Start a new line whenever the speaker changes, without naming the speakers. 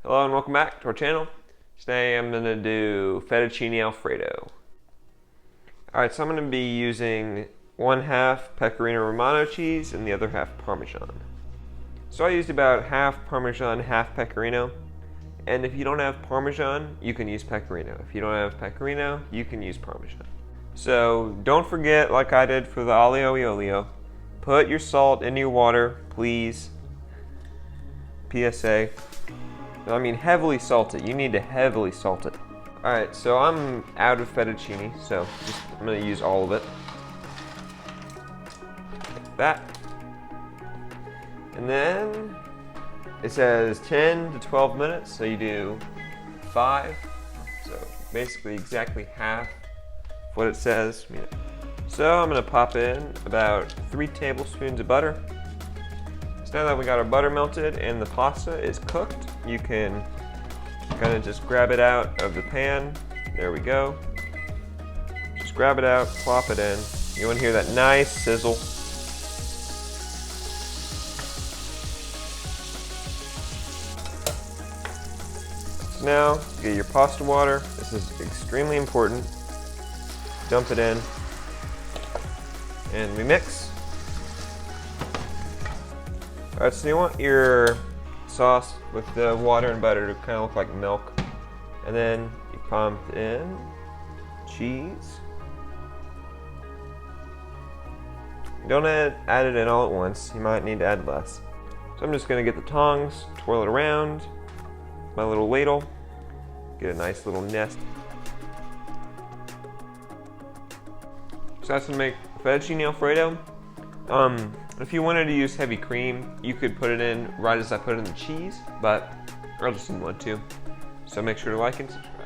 Hello and welcome back to our channel. Today I'm going to do Fettuccine Alfredo. Alright, so I'm going to be using 1/2 Pecorino Romano cheese and the other half Parmesan. So I used about half Parmesan, half Pecorino. And if you don't have Parmesan, you can use Pecorino. If you don't have Pecorino, you can use Parmesan. So don't forget, like I did for the aglio e olio, put your salt in your water, please. PSA. I mean, heavily salt it. You need to heavily salt it. Alright, so I'm out of fettuccine, so I'm going to use all of it. Like that. And then it says 10 to 12 minutes, so you do 5. So basically exactly half of what it says. So I'm going to pop in about 3 tablespoons of butter. So now that we got our butter melted and the pasta is cooked, you can kind of just grab it out of the pan. There we go. Just grab it out, plop it in. You want to hear that nice sizzle. So now, get your pasta water. This is extremely important. Dump it in, and we mix. Alright, so you want your sauce with the water and butter to kind of look like milk. And then you pump in cheese. Don't add it in all at once. You might need to add less. So I'm just going to get the tongs, twirl it around, my little ladle, get a nice little nest. So that's going to make fettuccine Alfredo. If you wanted to use heavy cream, you could put it in right as I put in the cheese, but I just didn't want to. So make sure to like and subscribe.